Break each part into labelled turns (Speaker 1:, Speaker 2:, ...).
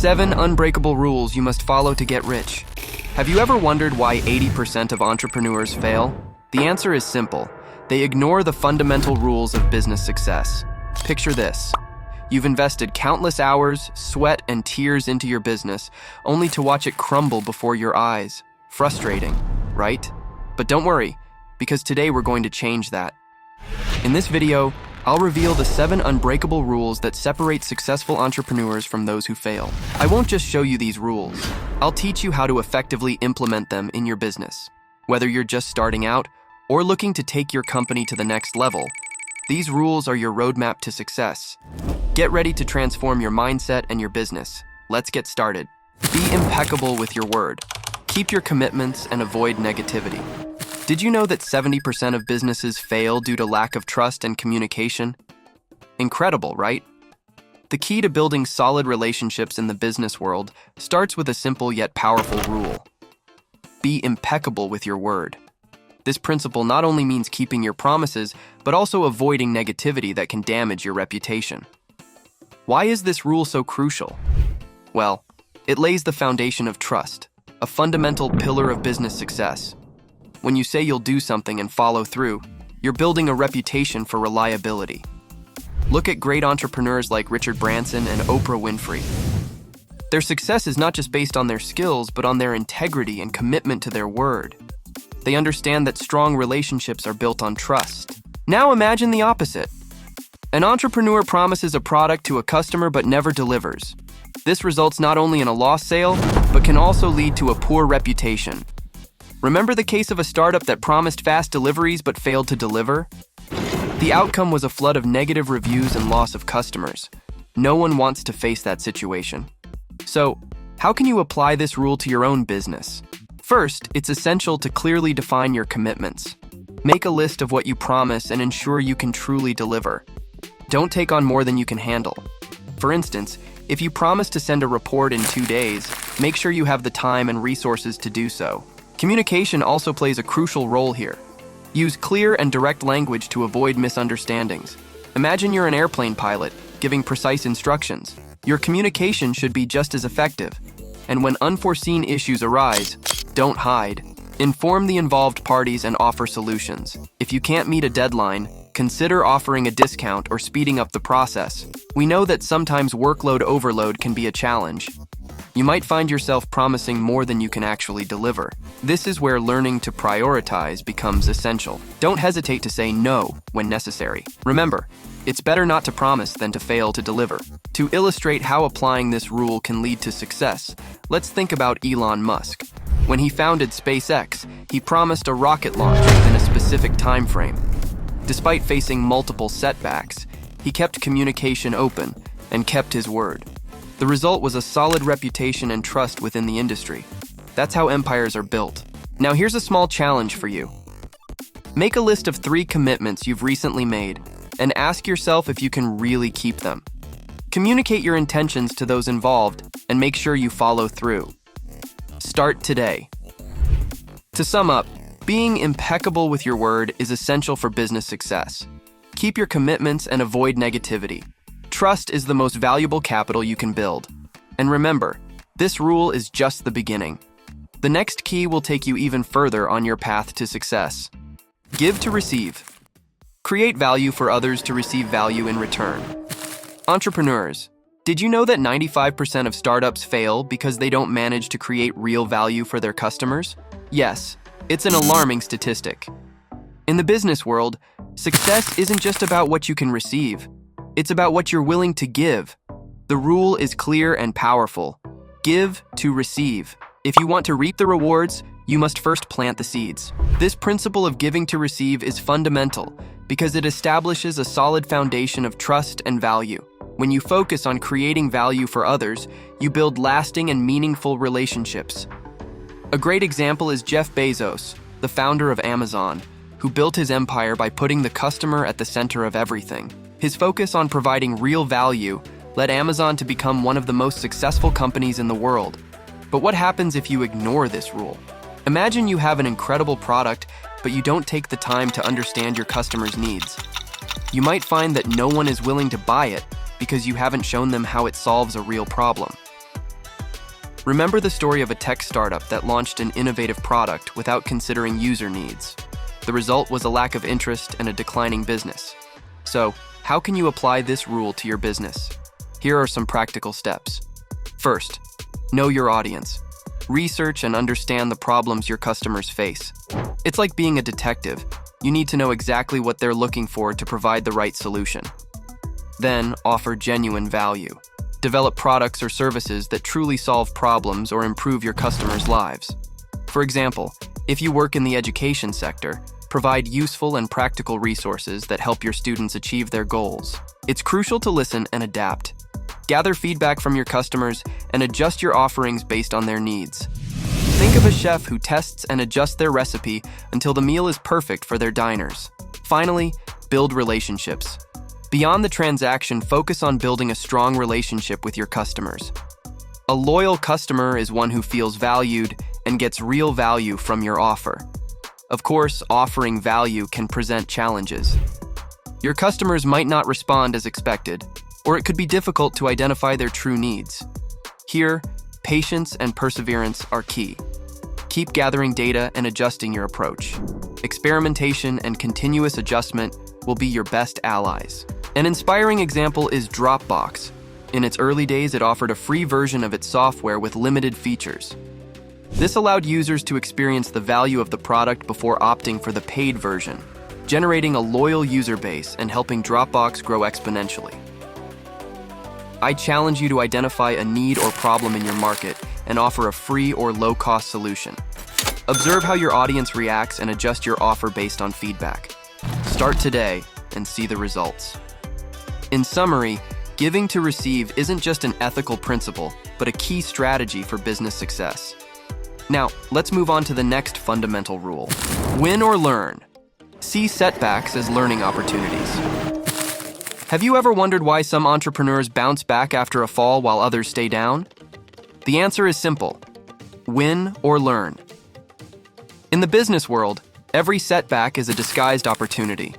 Speaker 1: 7 unbreakable rules you must follow to get rich. Have you ever wondered why 80% of entrepreneurs fail? The answer is simple. They ignore the fundamental rules of business success. Picture this. You've invested countless hours, sweat, and tears into your business, only to watch it crumble before your eyes. Frustrating, right? But don't worry, because today we're going to change that. In this video, I'll reveal the 7 unbreakable rules that separate successful entrepreneurs from those who fail. I won't just show you these rules. I'll teach you how to effectively implement them in your business. Whether you're just starting out or looking to take your company to the next level, these rules are your roadmap to success. Get ready to transform your mindset and your business. Let's get started. Be impeccable with your word. Keep your commitments and avoid negativity. Did you know that 70% of businesses fail due to lack of trust and communication? Incredible, right? The key to building solid relationships in the business world starts with a simple yet powerful rule. Be impeccable with your word. This principle not only means keeping your promises, but also avoiding negativity that can damage your reputation. Why is this rule so crucial? Well, it lays the foundation of trust, a fundamental pillar of business success. When you say you'll do something and follow through, you're building a reputation for reliability. Look at great entrepreneurs like Richard Branson and Oprah Winfrey. Their success is not just based on their skills, but on their integrity and commitment to their word. They understand that strong relationships are built on trust. Now imagine the opposite. An entrepreneur promises a product to a customer but never delivers. This results not only in a lost sale, but can also lead to a poor reputation. Remember the case of a startup that promised fast deliveries but failed to deliver? The outcome was a flood of negative reviews and loss of customers. No one wants to face that situation. So, how can you apply this rule to your own business? First, it's essential to clearly define your commitments. Make a list of what you promise and ensure you can truly deliver. Don't take on more than you can handle. For instance, if you promise to send a report in 2 days, make sure you have the time and resources to do so. Communication also plays a crucial role here. Use clear and direct language to avoid misunderstandings. Imagine you're an airplane pilot, giving precise instructions. Your communication should be just as effective. And when unforeseen issues arise, don't hide. Inform the involved parties and offer solutions. If you can't meet a deadline, consider offering a discount or speeding up the process. We know that sometimes workload overload can be a challenge. You might find yourself promising more than you can actually deliver. This is where learning to prioritize becomes essential. Don't hesitate to say no when necessary. Remember, it's better not to promise than to fail to deliver. To illustrate how applying this rule can lead to success, let's think about Elon Musk. When he founded SpaceX, he promised a rocket launch within a specific time frame. Despite facing multiple setbacks, he kept communication open and kept his word. The result was a solid reputation and trust within the industry. That's how empires are built. Now here's a small challenge for you. Make a list of 3 commitments you've recently made and ask yourself if you can really keep them. Communicate your intentions to those involved and make sure you follow through. Start today. To sum up, being impeccable with your word is essential for business success. Keep your commitments and avoid negativity. Trust is the most valuable capital you can build. And remember, this rule is just the beginning. The next key will take you even further on your path to success. Give to receive. Create value for others to receive value in return. Entrepreneurs, did you know that 95% of startups fail because they don't manage to create real value for their customers? Yes, it's an alarming statistic. In the business world, success isn't just about what you can receive. It's about what you're willing to give. The rule is clear and powerful. Give to receive. If you want to reap the rewards, you must first plant the seeds. This principle of giving to receive is fundamental because it establishes a solid foundation of trust and value. When you focus on creating value for others, you build lasting and meaningful relationships. A great example is Jeff Bezos, the founder of Amazon, who built his empire by putting the customer at the center of everything. His focus on providing real value led Amazon to become one of the most successful companies in the world. But what happens if you ignore this rule? Imagine you have an incredible product, but you don't take the time to understand your customers' needs. You might find that no one is willing to buy it because you haven't shown them how it solves a real problem. Remember the story of a tech startup that launched an innovative product without considering user needs. The result was a lack of interest and a declining business. So, how can you apply this rule to your business? Here are some practical steps. First, know your audience. Research and understand the problems your customers face. It's like being a detective. You need to know exactly what they're looking for to provide the right solution. Then, offer genuine value. Develop products or services that truly solve problems or improve your customers' lives. For example, if you work in the education sector, provide useful and practical resources that help your students achieve their goals. It's crucial to listen and adapt. Gather feedback from your customers and adjust your offerings based on their needs. Think of a chef who tests and adjusts their recipe until the meal is perfect for their diners. Finally, build relationships. Beyond the transaction, focus on building a strong relationship with your customers. A loyal customer is one who feels valued and gets real value from your offer. Of course, offering value can present challenges. Your customers might not respond as expected, or it could be difficult to identify their true needs. Here, patience and perseverance are key. Keep gathering data and adjusting your approach. Experimentation and continuous adjustment will be your best allies. An inspiring example is Dropbox. In its early days, it offered a free version of its software with limited features. This allowed users to experience the value of the product before opting for the paid version, generating a loyal user base and helping Dropbox grow exponentially. I challenge you to identify a need or problem in your market and offer a free or low-cost solution. Observe how your audience reacts and adjust your offer based on feedback. Start today and see the results. In summary, giving to receive isn't just an ethical principle, but a key strategy for business success. Now, let's move on to the next fundamental rule. Win or learn. See setbacks as learning opportunities. Have you ever wondered why some entrepreneurs bounce back after a fall while others stay down? The answer is simple. Win or learn. In the business world, every setback is a disguised opportunity.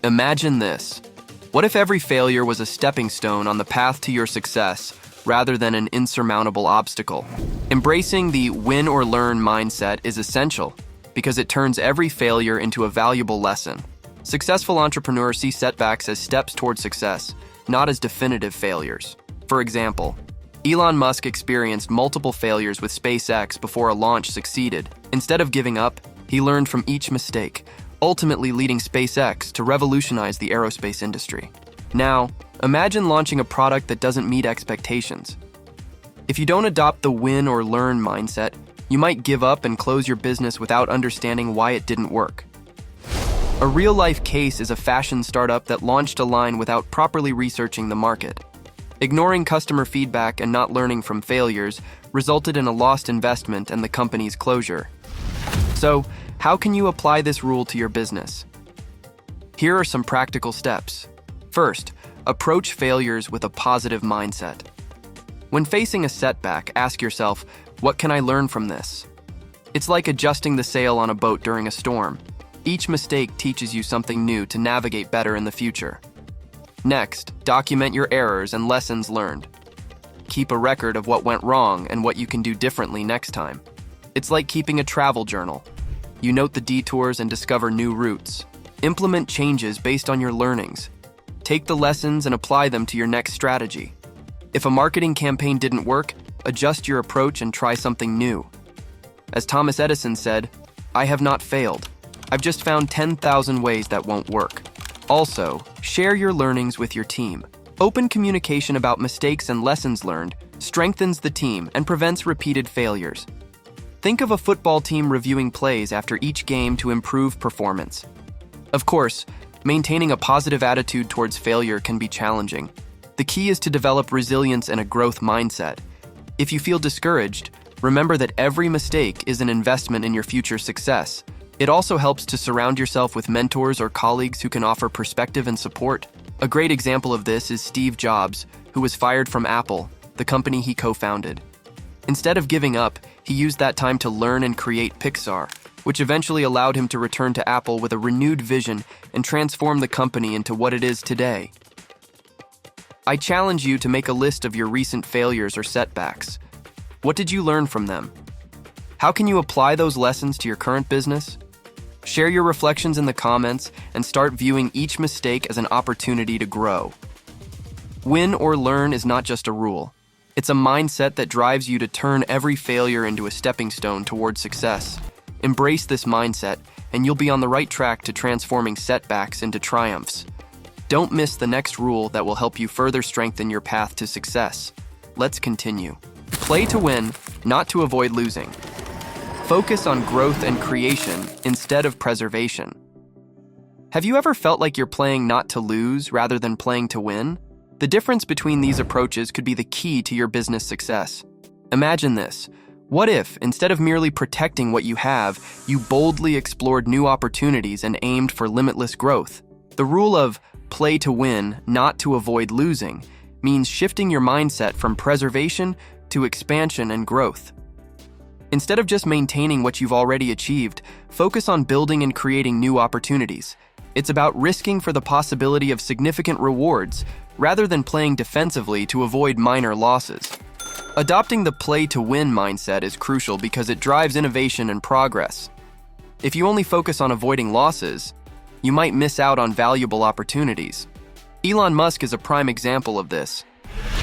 Speaker 1: Imagine this. What if every failure was a stepping stone on the path to your success rather than an insurmountable obstacle? Embracing the win or learn mindset is essential because it turns every failure into a valuable lesson. Successful entrepreneurs see setbacks as steps toward success, not as definitive failures. For example, Elon Musk experienced multiple failures with SpaceX before a launch succeeded. Instead of giving up, he learned from each mistake, ultimately leading SpaceX to revolutionize the aerospace industry. Now, imagine launching a product that doesn't meet expectations. If you don't adopt the win or learn mindset, you might give up and close your business without understanding why it didn't work. A real-life case is a fashion startup that launched a line without properly researching the market. Ignoring customer feedback and not learning from failures resulted in a lost investment and the company's closure. So, how can you apply this rule to your business? Here are some practical steps. First, approach failures with a positive mindset. When facing a setback, ask yourself, what can I learn from this? It's like adjusting the sail on a boat during a storm. Each mistake teaches you something new to navigate better in the future. Next, document your errors and lessons learned. Keep a record of what went wrong and what you can do differently next time. It's like keeping a travel journal. You note the detours and discover new routes. Implement changes based on your learnings. Take the lessons and apply them to your next strategy. If a marketing campaign didn't work, adjust your approach and try something new. As Thomas Edison said, "I have not failed. I've just found 10,000 ways that won't work." Also, share your learnings with your team. Open communication about mistakes and lessons learned strengthens the team and prevents repeated failures. Think of a football team reviewing plays after each game to improve performance. Of course, maintaining a positive attitude towards failure can be challenging. The key is to develop resilience and a growth mindset. If you feel discouraged, remember that every mistake is an investment in your future success. It also helps to surround yourself with mentors or colleagues who can offer perspective and support. A great example of this is Steve Jobs, who was fired from Apple, the company he co-founded. Instead of giving up, he used that time to learn and create Pixar, which eventually allowed him to return to Apple with a renewed vision and transform the company into what it is today. I challenge you to make a list of your recent failures or setbacks. What did you learn from them? How can you apply those lessons to your current business? Share your reflections in the comments and start viewing each mistake as an opportunity to grow. Win or learn is not just a rule. It's a mindset that drives you to turn every failure into a stepping stone toward success. Embrace this mindset, and you'll be on the right track to transforming setbacks into triumphs. Don't miss the next rule that will help you further strengthen your path to success. Let's continue. Play to win, not to avoid losing. Focus on growth and creation instead of preservation. Have you ever felt like you're playing not to lose rather than playing to win? The difference between these approaches could be the key to your business success. Imagine this. What if, instead of merely protecting what you have, you boldly explored new opportunities and aimed for limitless growth? The rule of play to win, not to avoid losing, means shifting your mindset from preservation to expansion and growth. Instead of just maintaining what you've already achieved, focus on building and creating new opportunities. It's about risking for the possibility of significant rewards, rather than playing defensively to avoid minor losses. Adopting the play-to-win mindset is crucial because it drives innovation and progress. If you only focus on avoiding losses, you might miss out on valuable opportunities. Elon Musk is a prime example of this.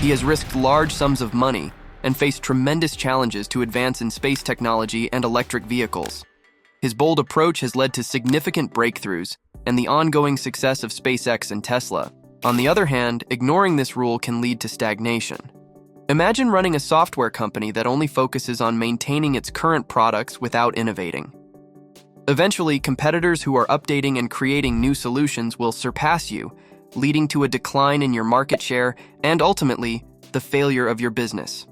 Speaker 1: He has risked large sums of money and faced tremendous challenges to advance in space technology and electric vehicles. His bold approach has led to significant breakthroughs and the ongoing success of SpaceX and Tesla. On the other hand, ignoring this rule can lead to stagnation. Imagine running a software company that only focuses on maintaining its current products without innovating. Eventually, competitors who are updating and creating new solutions will surpass you, leading to a decline in your market share and ultimately, the failure of your business.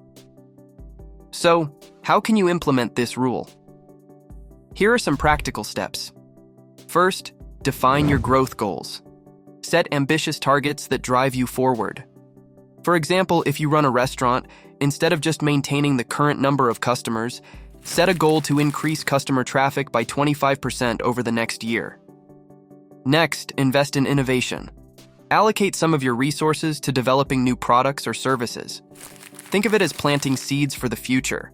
Speaker 1: So, how can you implement this rule? Here are some practical steps. First, define your growth goals. Set ambitious targets that drive you forward. For example, if you run a restaurant, instead of just maintaining the current number of customers, set a goal to increase customer traffic by 25% over the next year. Next, invest in innovation. Allocate some of your resources to developing new products or services. Think of it as planting seeds for the future.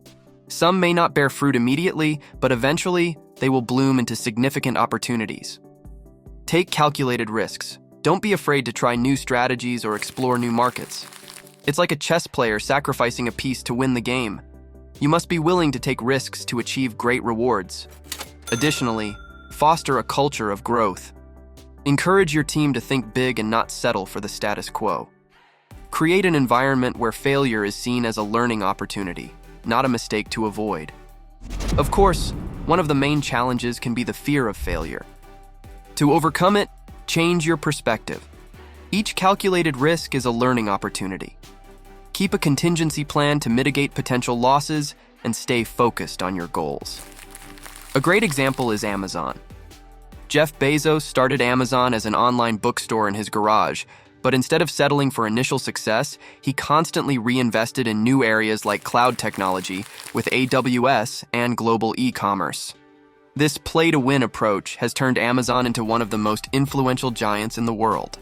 Speaker 1: Some may not bear fruit immediately, but eventually, they will bloom into significant opportunities. Take calculated risks. Don't be afraid to try new strategies or explore new markets. It's like a chess player sacrificing a piece to win the game. You must be willing to take risks to achieve great rewards. Additionally, foster a culture of growth. Encourage your team to think big and not settle for the status quo. Create an environment where failure is seen as a learning opportunity, not a mistake to avoid. Of course, one of the main challenges can be the fear of failure. To overcome it, change your perspective. Each calculated risk is a learning opportunity. Keep a contingency plan to mitigate potential losses and stay focused on your goals. A great example is Amazon. Jeff Bezos started Amazon as an online bookstore in his garage, but instead of settling for initial success, he constantly reinvested in new areas like cloud technology with AWS and global e-commerce. This play-to-win approach has turned Amazon into one of the most influential giants in the world.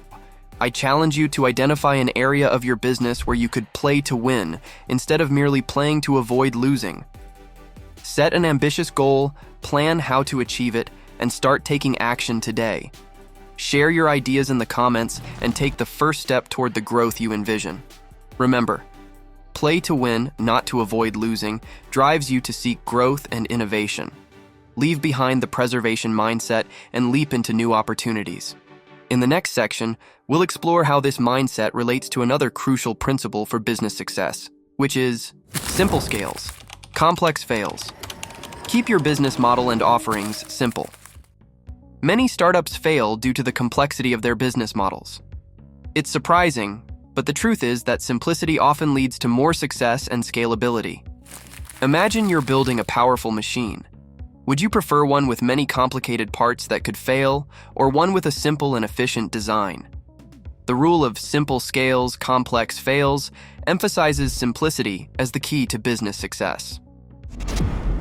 Speaker 1: I challenge you to identify an area of your business where you could play to win instead of merely playing to avoid losing. Set an ambitious goal, plan how to achieve it, and start taking action today. Share your ideas in the comments and take the first step toward the growth you envision. Remember, play to win, not to avoid losing, drives you to seek growth and innovation. Leave behind the preservation mindset and leap into new opportunities. In the next section, we'll explore how this mindset relates to another crucial principle for business success, which is simple scales, complex fails. Keep your business model and offerings simple. Many startups fail due to the complexity of their business models. It's surprising, but the truth is that simplicity often leads to more success and scalability. Imagine you're building a powerful machine. Would you prefer one with many complicated parts that could fail, or one with a simple and efficient design? The rule of simple scales, complex fails emphasizes simplicity as the key to business success.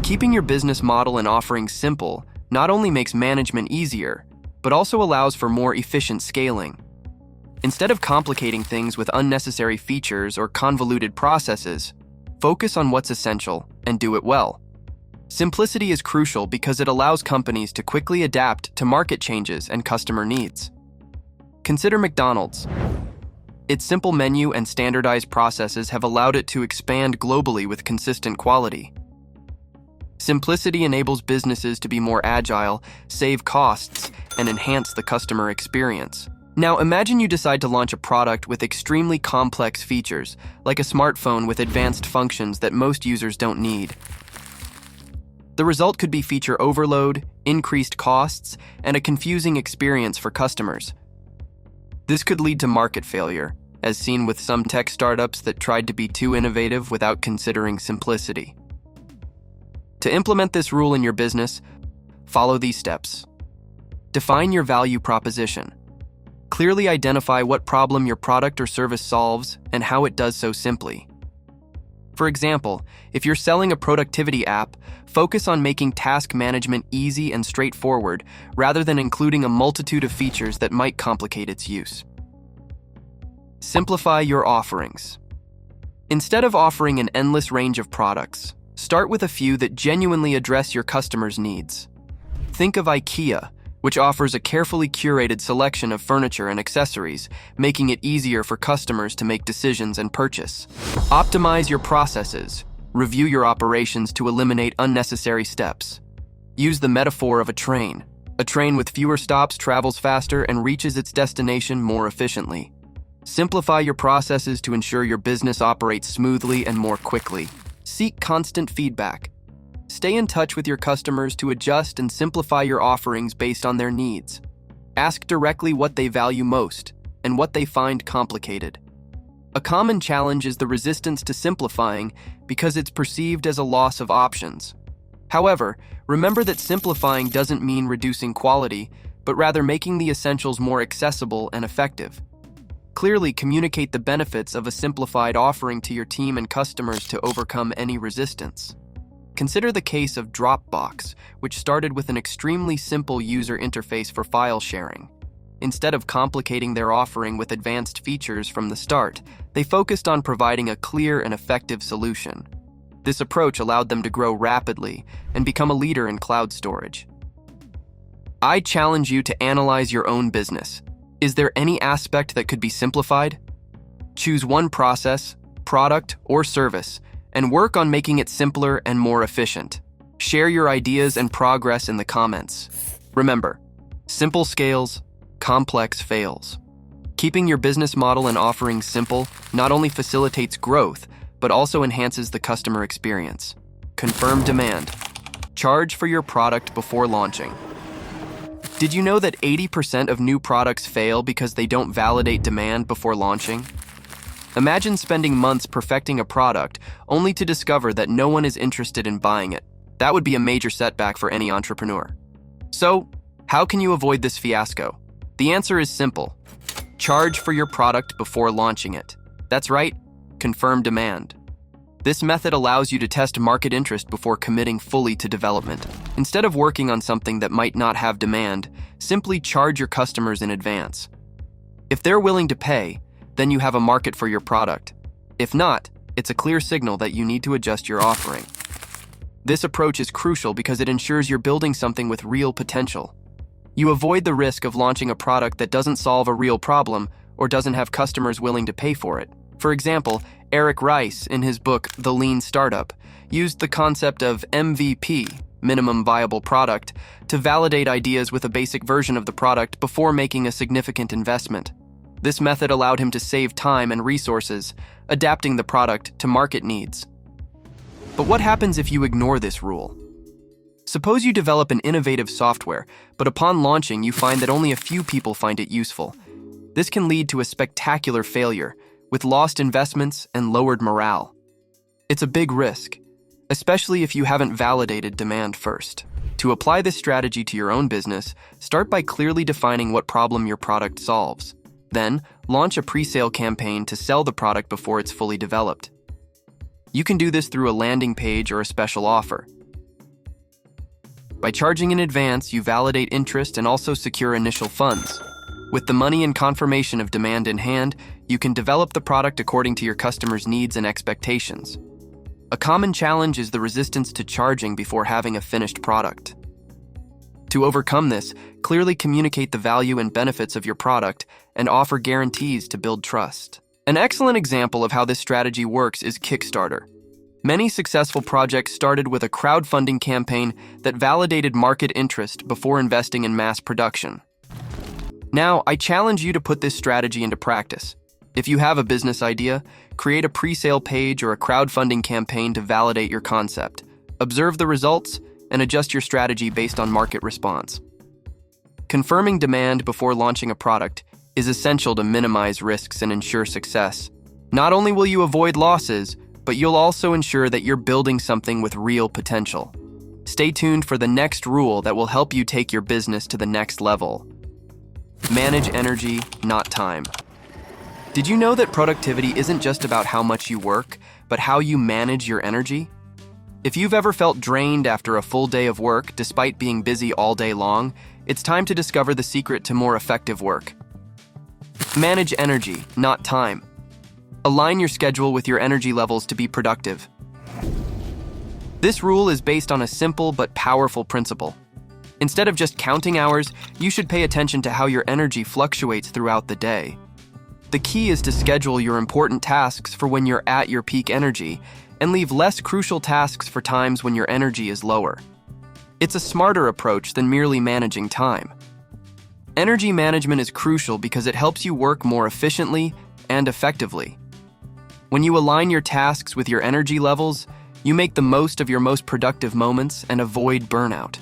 Speaker 1: Keeping your business model and offerings simple not only makes management easier, but also allows for more efficient scaling. Instead of complicating things with unnecessary features or convoluted processes, Focus on what's essential and do it well. Simplicity is crucial because it allows companies to quickly adapt to market changes and customer needs. Consider McDonald's. Its simple menu and standardized processes have allowed it to expand globally with consistent quality. Simplicity enables businesses to be more agile, save costs, and enhance the customer experience. Now, imagine you decide to launch a product with extremely complex features, like a smartphone with advanced functions that most users don't need. The result could be feature overload, increased costs, and a confusing experience for customers. This could lead to market failure, as seen with some tech startups that tried to be too innovative without considering simplicity. To implement this rule in your business, follow these steps. Define your value proposition. Clearly identify what problem your product or service solves and how it does so simply. For example, if you're selling a productivity app, focus on making task management easy and straightforward rather than including a multitude of features that might complicate its use. Simplify your offerings. Instead of offering an endless range of products, start with a few that genuinely address your customers' needs. Think of IKEA, which offers a carefully curated selection of furniture and accessories, making it easier for customers to make decisions and purchase. Optimize your processes. Review your operations to eliminate unnecessary steps. Use the metaphor of a train. A train with fewer stops travels faster and reaches its destination more efficiently. Simplify your processes to ensure your business operates smoothly and more quickly. Seek constant feedback. Stay in touch with your customers to adjust and simplify your offerings based on their needs. Ask directly what they value most and what they find complicated. A common challenge is the resistance to simplifying because it's perceived as a loss of options. However, remember that simplifying doesn't mean reducing quality, but rather making the essentials more accessible and effective. Clearly communicate the benefits of a simplified offering to your team and customers to overcome any resistance. Consider the case of Dropbox, which started with an extremely simple user interface for file sharing. Instead of complicating their offering with advanced features from the start, they focused on providing a clear and effective solution. This approach allowed them to grow rapidly and become a leader in cloud storage. I challenge you to analyze your own business. Is there any aspect that could be simplified? Choose one process, product, or service, and work on making it simpler and more efficient. Share your ideas and progress in the comments. Remember, simple scales, complex fails. Keeping your business model and offerings simple not only facilitates growth, but also enhances the customer experience. Confirm demand. Charge for your product before launching. Did you know that 80% of new products fail because they don't validate demand before launching? Imagine spending months perfecting a product only to discover that no one is interested in buying it. That would be a major setback for any entrepreneur. So, how can you avoid this fiasco? The answer is simple. Charge for your product before launching it. That's right, confirm demand. This method allows you to test market interest before committing fully to development. Instead of working on something that might not have demand, simply charge your customers in advance. If they're willing to pay, then you have a market for your product. If not, it's a clear signal that you need to adjust your offering. This approach is crucial because it ensures you're building something with real potential. You avoid the risk of launching a product that doesn't solve a real problem or doesn't have customers willing to pay for it. For example, Eric Rice, in his book The Lean Startup, used the concept of MVP, minimum viable product, to validate ideas with a basic version of the product before making a significant investment. This method allowed him to save time and resources, adapting the product to market needs. But what happens if you ignore this rule? Suppose you develop an innovative software, but upon launching you find that only a few people find it useful. This can lead to a spectacular failure, with lost investments and lowered morale. It's a big risk, especially if you haven't validated demand first. To apply this strategy to your own business, start by clearly defining what problem your product solves. Then, launch a pre-sale campaign to sell the product before it's fully developed. You can do this through a landing page or a special offer. By charging in advance, you validate interest and also secure initial funds. With the money and confirmation of demand in hand, you can develop the product according to your customers' needs and expectations. A common challenge is the resistance to charging before having a finished product. To overcome this, clearly communicate the value and benefits of your product and offer guarantees to build trust. An excellent example of how this strategy works is Kickstarter. Many successful projects started with a crowdfunding campaign that validated market interest before investing in mass production. Now, I challenge you to put this strategy into practice. If you have a business idea, create a pre-sale page or a crowdfunding campaign to validate your concept. Observe the results and adjust your strategy based on market response. Confirming demand before launching a product is essential to minimize risks and ensure success. Not only will you avoid losses, but you'll also ensure that you're building something with real potential. Stay tuned for the next rule that will help you take your business to the next level. Manage energy, not time. Did you know that productivity isn't just about how much you work, but how you manage your energy? If you've ever felt drained after a full day of work despite being busy all day long, it's time to discover the secret to more effective work. Manage energy, not time. Align your schedule with your energy levels to be productive. This rule is based on a simple but powerful principle. Instead of just counting hours, you should pay attention to how your energy fluctuates throughout the day. The key is to schedule your important tasks for when you're at your peak energy and leave less crucial tasks for times when your energy is lower. It's a smarter approach than merely managing time. Energy management is crucial because it helps you work more efficiently and effectively. When you align your tasks with your energy levels, you make the most of your most productive moments and avoid burnout.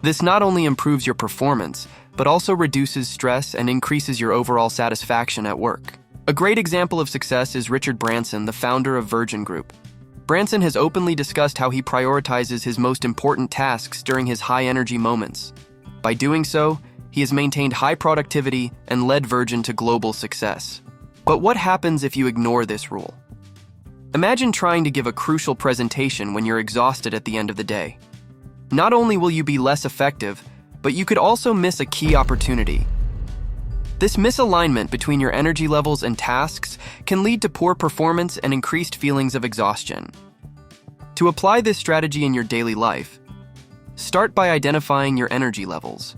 Speaker 1: This not only improves your performance, but also reduces stress and increases your overall satisfaction at work. A great example of success is Richard Branson, the founder of Virgin Group. Branson has openly discussed how he prioritizes his most important tasks during his high-energy moments. By doing so, he has maintained high productivity and led Virgin to global success. But what happens if you ignore this rule? Imagine trying to give a crucial presentation when you're exhausted at the end of the day. Not only will you be less effective, but you could also miss a key opportunity. This misalignment between your energy levels and tasks can lead to poor performance and increased feelings of exhaustion. To apply this strategy in your daily life, start by identifying your energy levels.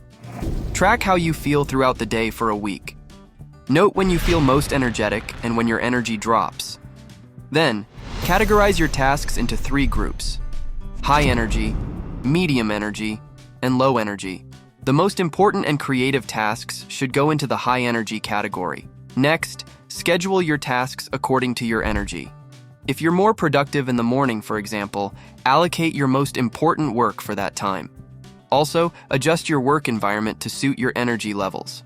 Speaker 1: Track how you feel throughout the day for a week. Note when you feel most energetic and when your energy drops. Then, categorize your tasks into 3 groups: high energy, medium energy, and low energy. The most important and creative tasks should go into the high energy category. Next, schedule your tasks according to your energy. If you're more productive in the morning, for example, allocate your most important work for that time. Also, adjust your work environment to suit your energy levels.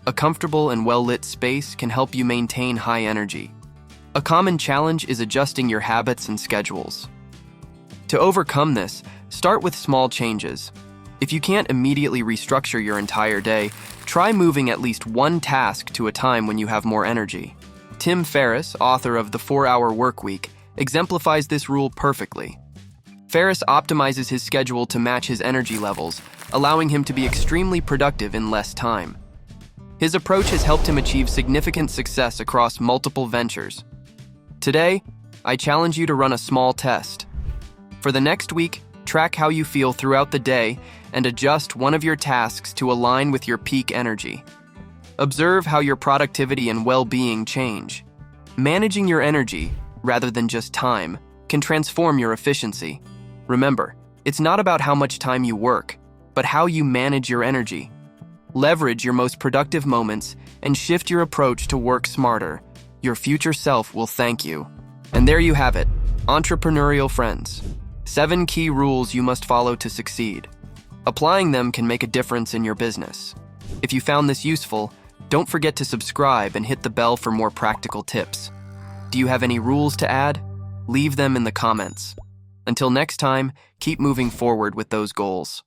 Speaker 1: A comfortable and well-lit space can help you maintain high energy. A common challenge is adjusting your habits and schedules. To overcome this, start with small changes. If you can't immediately restructure your entire day, try moving at least one task to a time when you have more energy. Tim Ferriss, author of The 4-Hour Workweek, exemplifies this rule perfectly. Ferriss optimizes his schedule to match his energy levels, allowing him to be extremely productive in less time. His approach has helped him achieve significant success across multiple ventures. Today, I challenge you to run a small test. For the next week, track how you feel throughout the day and adjust one of your tasks to align with your peak energy. Observe how your productivity and well-being change. Managing your energy, rather than just time, can transform your efficiency. Remember, it's not about how much time you work, but how you manage your energy. Leverage your most productive moments and shift your approach to work smarter. Your future self will thank you. And there you have it, entrepreneurial friends. 7 key rules you must follow to succeed. Applying them can make a difference in your business. If you found this useful, don't forget to subscribe and hit the bell for more practical tips. Do you have any rules to add? Leave them in the comments. Until next time, keep moving forward with those goals.